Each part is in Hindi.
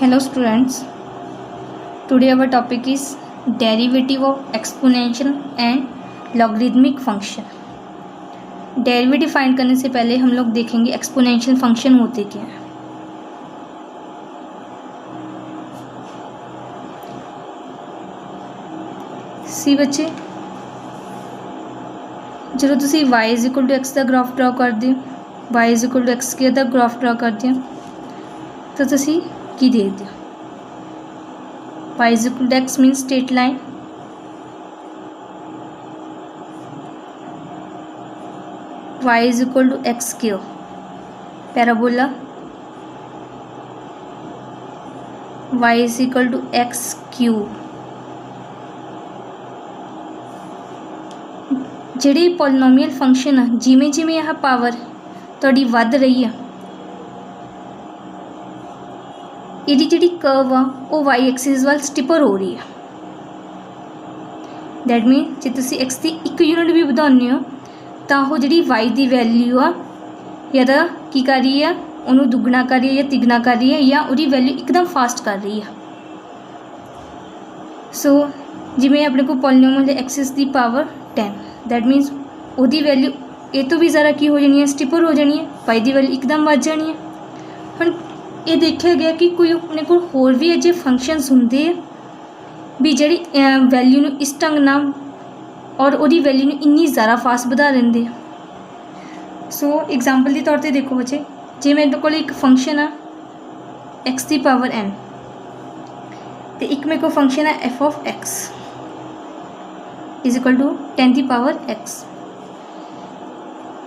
Hello students, today our topic is derivative of exponential and logarithmic function। Derivative find करने से पहले हम लोग देखेंगे एक्सपोनेंशियल फंक्शन होते क्या हैं। सी बच्चे, जो तुसी y = x का ग्राफ ड्रा कर दियो, y = x² का ग्राफ ड्रा कर दिया तो तुसी की देख दियो y = x mean straight line, y = x² parabola, y = x³ ਜਿਹੜੀ ਪੋਲੀਨੋਮੀਅਲ ਫੰਕਸ਼ਨ ਆ ਜਿਵੇਂ ਜਿਵੇਂ ਇਹ ਪਾਵਰ ਤੁਹਾਡੀ ਵੱਧ ਰਹੀ ਆ ਇਹਦੀ ਜਿਹੜੀ ਕਰਵ ਆ ਉਹ y ਐਕਸਿਸ ਵੱਲ ਸਟਿਪਰ ਹੋ ਰਹੀ ਆ। ਦੈਟ ਮੀਨ ਜੇ ਤੁਸੀਂ x ਦੀ ਇੱਕ ਯੂਨਿਟ ਵੀ ਵਧਾਉਂਦੇ ਹੋ ਤਾਂ ਉਹ ਜਿਹੜੀ y ਦੀ ਵੈਲਿਊ ਆ ਜਾਂ ਤਾਂ ਕੀ ਕਰ ਰਹੀ ਆ, ਉਹਨੂੰ ਦੁੱਗਣਾ ਕਰ ਰਹੀ ਹੈ ਜਾਂ ਤਿਗਣਾ ਕਰ ਰਹੀ ਹੈ ਜਾਂ ਉਹਦੀ ਵੈਲਿਊ ਇੱਕਦਮ ਫਾਸਟ ਕਰ ਰਹੀ ਆ। ਸੋ ਜਿਵੇਂ ਆਪਣੇ ਕੋਲ polynomial Axis the power 10, that मीनस ਉਹਦੀ ਵੈਲਿਊ ਇਹ ਤੋਂ ਵੀ ਜ਼ਿਆਦਾ ਕੀ ਹੋ ਜਾਣੀ ਹੈ, ਸਟਿਪਰ ਹੋ ਜਾਣੀ ਹੈ, y ਦੀ ਵੈਲਿਊ ਇੱਕਦਮ ਵੱਧ ਜਾਣੀ ਹੈ। ਹੁਣ ਇਹ ਦੇਖਿਆ ਗਿਆ ਕਿ ਕੋਈ ਆਪਣੇ ਕੋਲ ਹੋਰ ਵੀ ਅਜੇ ਫੰਕਸ਼ਨਸ ਹੁੰਦੇ ਆ ਵੀ ਜਿਹੜੀ ਵੈਲਿਊ ਨੂੰ ਇਸ ਢੰਗ ਨਾਲ ਔਰ ਉਹਦੀ ਵੈਲਿਊ ਨੂੰ ਇੰਨੀ ਜ਼ਿਆਦਾ ਫਾਸਟ ਵਧਾ ਦਿੰਦੇ ਆ। ਸੋ ਐਗਜ਼ਾਮਪਲ ਦੇ ਤੌਰ 'ਤੇ ਦੇਖੋ ਬੱਚੇ, ਜੇ ਮੇਰੇ ਕੋਲ ਇੱਕ ਫੰਕਸ਼ਨ ਆ x ਦੀ ਪਾਵਰ n ਅਤੇ ਇੱਕ ਮੇਰੇ ਕੋਲ ਫੰਕਸ਼ਨ ਹੈ f(x) = 10 ਦੀ ਪਾਵਰ x।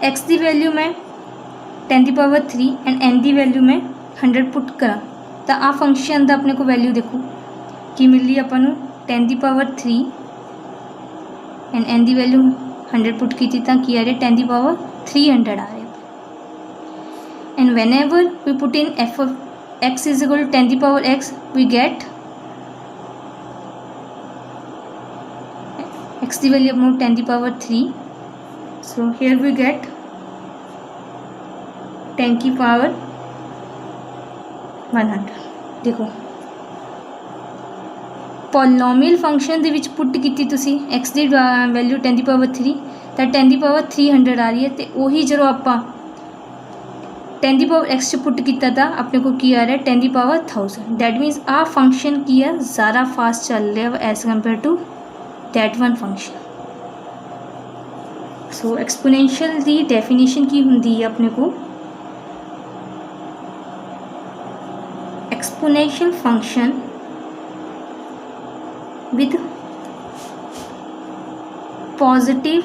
x ਦੀ ਵੈਲਿਊ ਮੈਂ 10 ਦੀ power 3 and n the value ਮੈਂ 100 ਪੁੱਟ ਕਰਾਂ ਤਾਂ ਆਹ ਫੰਕਸ਼ਨ ਦਾ ਆਪਣੇ ਕੋਲ ਵੈਲਿਊ ਦੇਖੋ ਕੀ ਮਿਲ ਰਹੀ ਆਪਾਂ ਨੂੰ, 10 ਦੀ power 3 and n the value 100 ਪੁੱਟ ਕੀਤੀ ਤਾਂ ਕੀ ਆ ਰਿਹਾ, 10 ਦੀ ਪਾਵਰ 300 ਆ ਰਿਹਾ। And whenever we put in f(x) = 10 ਦੀ power x we get x the value ਆਪਣੀ 10 ਦੀ power 3, so here we get 10 की पावर 100। देखो ਪੋਲੀਨੋਮੀਅਲ ਫੰਕਸ਼ਨ ਦੇ ਵਿੱਚ ਪੁੱਟ ਕੀਤੀ ਤੁਸੀਂ x ਦੀ ਵੈਲਿਊ 10 ਦੀ ਪਾਵਰ 3 ਤਾਂ 10 ਦੀ ਪਾਵਰ 300 ਆ ਰਹੀ ਹੈ ਅਤੇ ਉਹੀ ਜਦੋਂ ਆਪਾਂ 10 ਦੀ ਪਾਵਰ x 'ਚ ਪੁੱਟ ਕੀਤਾ ਤਾਂ ਆਪਣੇ ਕੋਲ ਕੀ ਆ ਰਿਹਾ, 10 ਦੀ ਪਾਵਰ 1000। ਦੈਟ ਮੀਨਸ ਆਹ ਫੰਕਸ਼ਨ ਕੀ ਆ, ਜ਼ਿਆਦਾ ਫਾਸਟ ਚੱਲ ਰਿਹਾ ਵਾ as compare to that one function। so exponential ਦੀ definition ਕੀ ਹੁੰਦੀ ਹੈ ਆਪਣੇ ਕੋਲ, exponential function with positive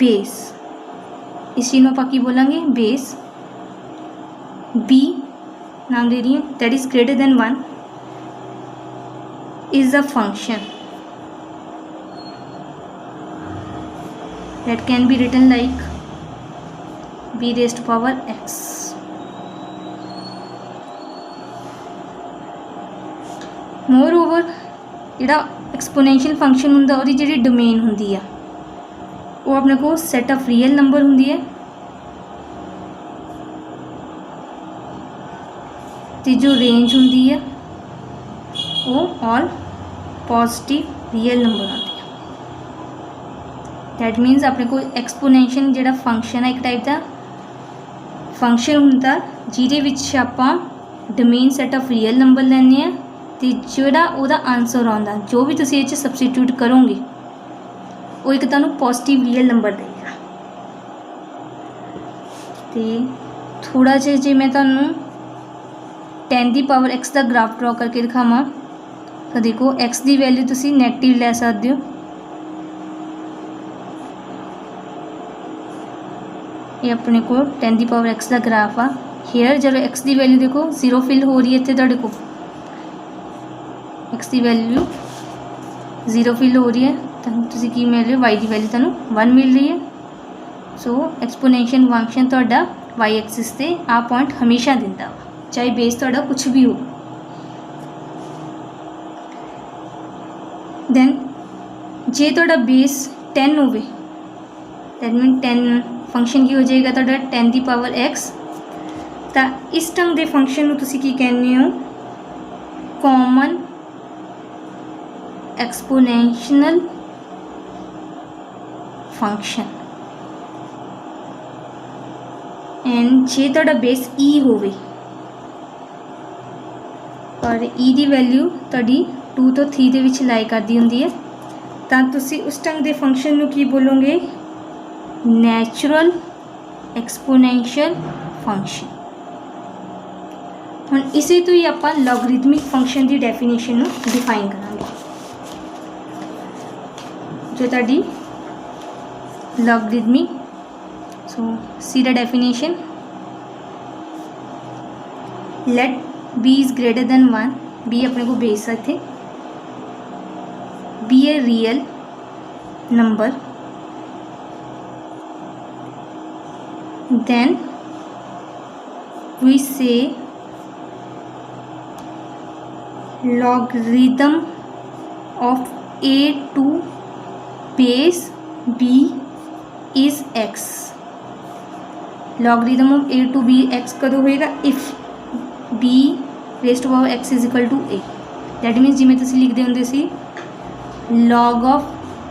base, इस चीज़ में ਆਪਾਂ ਕੀ ਬੋਲਾਂਗੇ, base b नाम दे रही है that is greater than 1 is a function that can be written like b raised to power x। moreover ਜਿਹੜਾ एक्सपोनेंशियल फंक्शन ਹੁੰਦਾ ਉਹਦੀ ਜਿਹੜੀ ਡੋਮੇਨ ਹੁੰਦੀ ਆ ਉਹ ਆਪਣੇ ਕੋਲ ਸੈਟ ਆਫ ਰੀਅਲ ਨੰਬਰ ਹੁੰਦੀ ਹੈ ਤੇ ਜੋ ਰੇਂਜ ਹੁੰਦੀ ਹੈ ਉਹ ਆਲ ਪੋਜ਼ਿਟਿਵ ਰੀਅਲ ਨੰਬਰ ਆਉਂਦੀ ਹੈ। दैट मीनस अपने को एक्सपोनेंशियल ਜਿਹੜਾ फंक्शन है एक टाइप का फंक्शन ਹੁੰਦਾ ਜਿਹਦੇ ਵਿੱਚ ਆਪਾਂ domain set of real number ਲੈਂਦੇ ਆ ਤੇ ਜਿਹੜਾ ਉਹਦਾ ਆਨਸਰ ਆਉਂਦਾ ਜੋ ਵੀ ਤੁਸੀਂ ਇਹ 'ਚ ਸਬਸਟੀਟਿਊਟ ਕਰੋਗੇ ਉਹ ਇੱਕ ਤੁਹਾਨੂੰ ਪੋਜ਼ਿਟਿਵ ਰੀਅਲ ਨੰਬਰ ਦੇਗਾ। ਤੇ ਥੋੜਾ ਜਿਹਾ ਜੇ ਮੈਂ ਤੁਹਾਨੂੰ 10 ਦੀ ਪਾਵਰ x ਦਾ ਗ੍ਰਾਫ ਡਰਾ ਕਰਕੇ ਦਿਖਾਵਾਂ ਤਾਂ ਦੇਖੋ x ਦੀ ਵੈਲਿਊ ਤੁਸੀਂ ਨੈਗੇਟਿਵ ਲੈ ਸਕਦੇ ਹੋ, ये अपने को 10 ਦੀ ਪਾਵਰ x ਦਾ ਗ੍ਰਾਫ ਆ। ਹੇਅਰ ਜਦੋਂ x ਦੀ ਵੈਲਿਊ ਦੇਖੋ 0 ਫਿਲ ਹੋ ਰਹੀ ਹੈ, ਇੱਥੇ ਤੁਹਾਡੇ ਕੋਲ x ਦੀ ਵੈਲਿਊ 0 ਫਿਲ ਹੋ ਰਹੀ ਹੈ ਤਾਂ ਤੁਸੀਂ ਕੀ ਮਿਲ ਰਿਹਾ, y ਦੀ ਵੈਲਿਊ ਤੁਹਾਨੂੰ 1 ਮਿਲ ਰਹੀ ਹੈ। ਸੋ ਐਕਸਪੋਨੈਂਸ਼ੀਅਲ ਫੰਕਸ਼ਨ ਤੁਹਾਡਾ y ਐਕਸਿਸ 'ਤੇ ਆ ਪੁਆਇੰਟ ਹਮੇਸ਼ਾ ਦਿੰਦਾ ਵਾ, ਚਾਹੇ ਬੇਸ ਤੁਹਾਡਾ ਕੁਛ ਵੀ ਹੋ। ਦੈਨ ਜੇ ਤੁਹਾਡਾ ਬੇਸ 10 ਹੋਵੇ ਦੈਟ ਮੀਨ 10 फंक्शन की हो जाएगा तो 10 की पावर x। तो इस ढंग के फंक्शन को तुसी की कहने हो common exponential function एंड जे तुहाडा बेस ई होवे और ई दी वैल्यू तुहाडी 2 तो 3 दे विच लाई करदी हुंदी है तां तुसी उस ढंग दे फंक्शन नूं की बोलोगे नैचुरल एक्सपोनेंशियल फंक्शन। हुण इसे तो ही आपां लॉगरिथमिक फंक्शन की डेफिनेशन नूं डिफाइन करांगे जो तुहाडी logarithmic so see the definition let b is greater than 1 b अपने को बेस है इत्थे b a real number then we say logarithm of a to base b is x। logarithm of a to b x कदों होएगा if b raised to power x is equal to a। that means जिमें तुसीं लिखते होंदे सी log of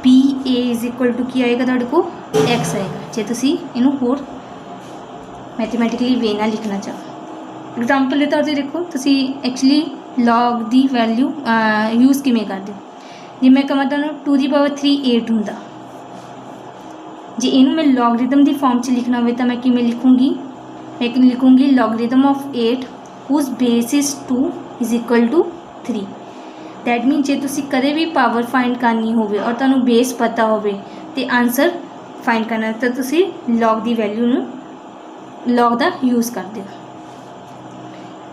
b a is equal to की आएगा तुहाडे को x आएगा जे तुसीं इनू होर मैथमेटिकली वे ना लिखना चाहो। एग्जाम्पल के तौर पर देखो तुसीं एक्चुअली लॉग की वैल्यू यूज़ किमें करते हो जे मैं कहां तुहानूं 2 दी पावर 3 8 हुंदा जे इनू मैं लॉगरिथम की फॉर्म च लिखना हो तो मैं किमें लिखूँगी मैं लिखूँगी logarithm of 8 whose base is 2 is equal to 3। That mean जे तुसीं कदे भी पावर फाइंड करनी होवे और तुहानूं बेस पता होवे ते आंसर फाइंड करना तो तुसीं लॉग की वैल्यू नूं लॉग का यूज़ करते हो।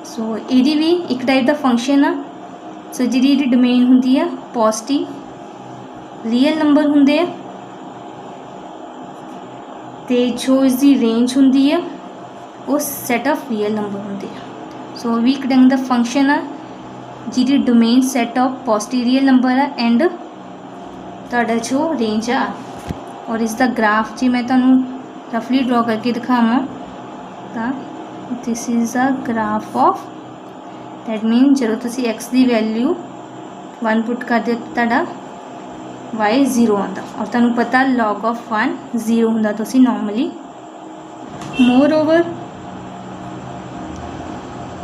सो ये भी एक टाइप का फंक्शन आ सो जी डोमेन होंगी है पॉजिटिव रियल नंबर होंगे तो जो इसकी रेंज होंगी है वो सैट ऑफ रियल नंबर होंगे। सो भी एक ढंग का फंक्शन आ जी domain set of positive real number है एंड तुहाडा जो रेंज आ और इसका ग्राफ जी मैं तुहानूं रफली ड्रॉ करके दिखावां this is a graph of that mean जो तुसी एक्स की वैल्यू 1 पुट कर दे तुहाडा वाई 0 आता और तुहानूं पता लॉग ऑफ 1 0 हुंदा तुसी normally. Moreover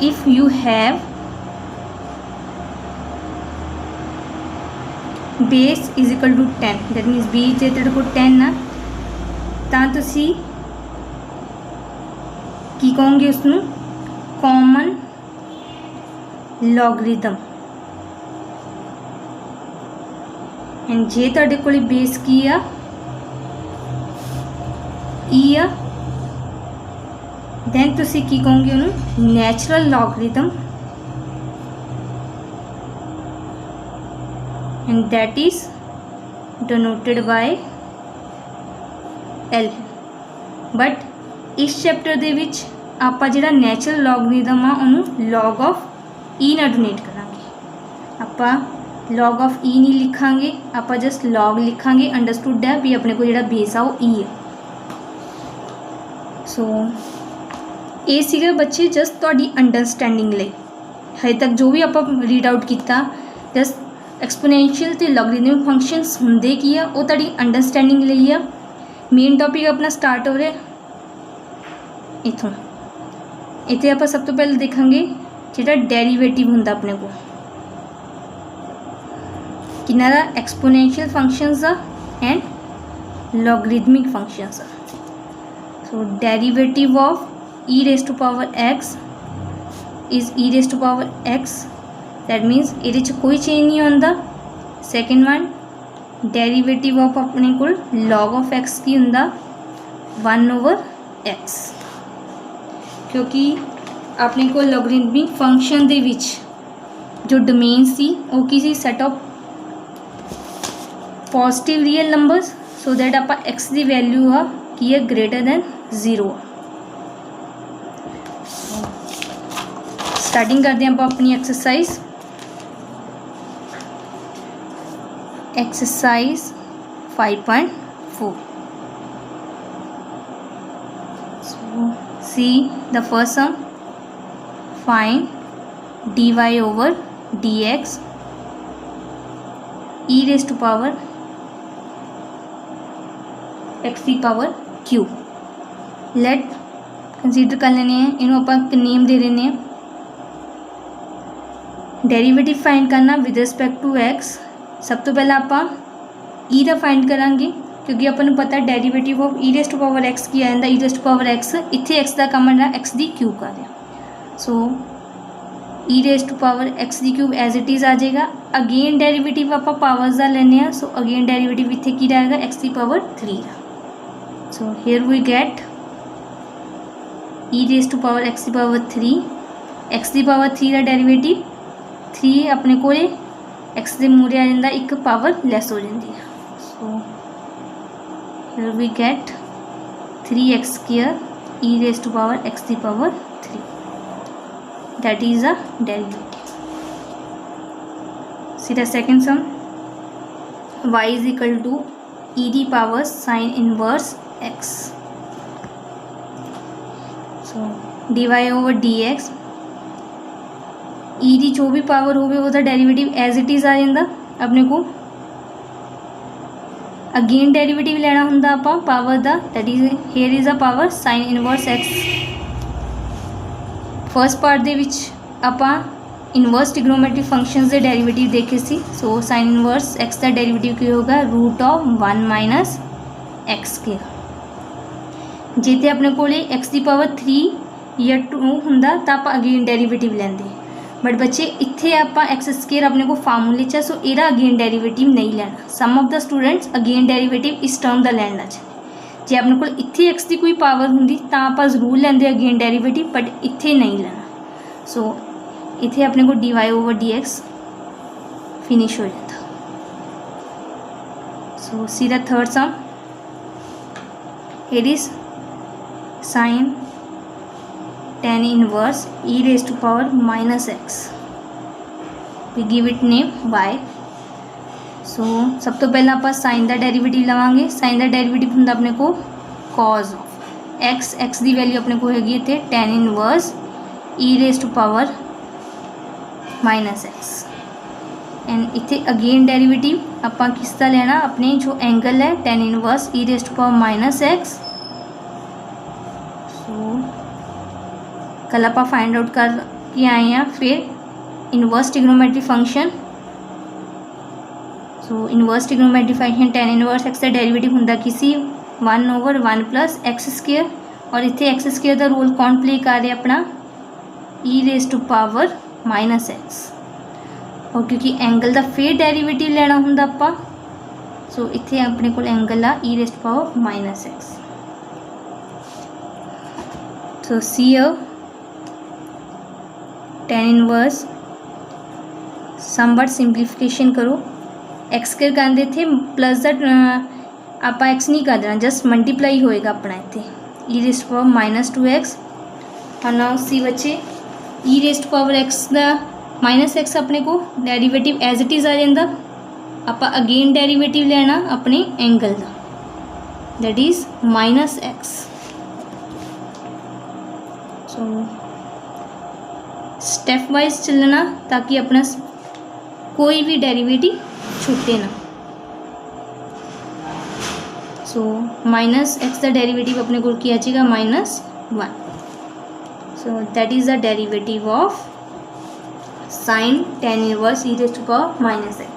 if you have base is equal to 10 that means B जे तुहाडे कोल 10 ना तां तुसी की कहोगे उसनूं कॉमन लॉगरिथम एंड जे तुहाडे कोल बेस की आ ई आ दैन तुसी की कहोगे उन्होंने natural logarithm and that is denoted by L. But इस चैप्टर दे विच आपां जिहड़ा नैचुरल लॉगरिथम आ उन्होंने लॉग ऑफ ई ना डोनेट करांगे आपां लॉग ऑफ ई नहीं लिखांगे आपां जस्ट लॉग लिखांगे अंडरस्टूड है भी अपने को जिहड़ा बेस आ वो ई है। सो ये सीगा बच्चे जस्ट तुहाडी अंडरस्टैंडिंग लई हजे तक जो भी आपां रीड आउट किया जस्ट एक्सपोनेंशियल ते लॉगरिथमिक फंक्शनस हुंदे की आ वो तुहाडी अंडरस्टैंडिंग लई आ। मेन टॉपिक अपना स्टार्ट हो रहा है इथों इत्थे आपां सब तो पहले देखांगे जिहड़ा डेरीवेटिव हुंदा अपने को किन्ना दा एक्सपोनेंशियल फंक्शनस आ एंड लॉगरिथमिक फंक्शनस आ। So derivative of e raise to power x is e raise to power x that means इहदे च कोई चेंज नहीं आंदा। सैकेंड वन डेरीवेटिव ऑफ अपने को लॉग ऑफ एक्स की हुंदा 1/x क्योंकि अपने को लॉगरिथमिक फंक्शन दे विच जो डोमेन सी वो किसी set of positive real numbers so that आप एक्स की वैल्यू आ की है ग्रेटर दैन 0। स्टार्टिंग करते हैं आप अपनी exercise exercise 5.4। see the first sum find dy over dx e raise to power x की पावर q। लेट कंसीडर कर लेने हैं, इन्हों आप नेम दे देने हैं। डेरीवेटिव फाइंड करना विद रिस्पैक्ट टू x, सब तो पहला आप ई का फाइंड करांगे क्योंकि अपन पता derivative of e raise to power x की आ जाता, e raise to power x इत्थे एक्स का कम है एक्स दी क्यूब कर रहा। So e raise to power x दी क्यूब एज इट इज़ आ जाएगा। अगेन डेरीवेटिव आप पावर्स का लेने, सो अगेन डेरीवेटिव इत्थे की रहेगा एक्स दी power 3। So here we get e raise to power x दी पावर 3, एक्स दी पावर 3 का डेरीवेटिव 3 अपने को एक्स के मूहरे आ जाता, एक पावर लैस हो जाती है। So here we get 3x² e raise to power x की power 3, that is a derivative. See the second sum, y is equal to e दी power sine inverse x। So dy over dx e दी जो भी पावर होवे उसका डेरीवेटिव एज इट इज़ आ जाता। अपने को अगेन डेरीवेटिव लेना हुंदा आपां पावर दा, that is here is a power sine inverse x. First part दे विच आपां इनवर्स ट्रिग्नोमेट्रिक फंक्शनस के डेरीवेटिव देखे सी। सो साइन इनवर्स एक्स का डेरीवेटिव की होगा √1 माइनस x²। जिते अपने को एक्स की पावर 3 या 2 हुंदा तो आप अगेन डेरीवेटिव लेंदे, बट बच्चे इत्थे आप x² अपने को फार्मूले च, सो एदा अगेन डेरीवेटिव नहीं लेना। Some of the students again derivative इस टर्म का लैन लग जाते। जे अपने को इत्थे x की कोई पावर होंगी तो आप जरूर लेंदे अगेन डेरीवेटिव, बट इत्थे नहीं लेना। सो इत्थे अपने को dy ओवर dx फिनिश हो जाता। So see the third sum, it is sine tan inverse e raise to power minus x, we give it name y। सो सब तो पहला आप साइन का डेरीवेटिव लवांगे। साइन का डेरीवेटिव होंगे अपने को cos ऑफ x, x की वैल्यू अपने को हैगी इत्थे tan inverse e raise to power minus x। And इत्थे अगेन डेरीवेटिव आप किसका लेना, अपने जो एंगल है tan inverse e raise to power minus x। कल आप फाइंड आउट कर के आए हैं। फिर इनवर्स ट्रिग्नोमेट्रिक फंक्शन, सो inverse trigonometric function tan inverse x का डेरीवेटिव होंदा किसी 1 ओवर 1 प्लस x², और इत्थे x² का रोल कौन प्ले कर रहा अपना e raise to power minus x। और क्योंकि एंगल का फिर डेरीवेटिव लेना होंदा आपां, सो इत्थे अपने को एंगल आ e raise to power minus x। So see tan inverse somewhat simplification करो, x² कहते थे प्लस आप x नहीं कर देना, जस्ट मल्टीप्लाई होएगा अपना इतने e raise to power minus 2x। और नाउ सी बच्चे e raise to power x का माइनस x अपने को डेरीवेटिव एज इट इज़ आ जाता। आप अगेन डेरीवेटिव लेना अपने एंगल का, that is minus x। So step wise चलना ताकि अपना कोई भी डेरिवेटिव छूटे ना। सो माइनस एक्स का डेरिवेटिव अपने को किया जाएगा -1। So that is the derivative of sine tan inverse e raise to power minus x.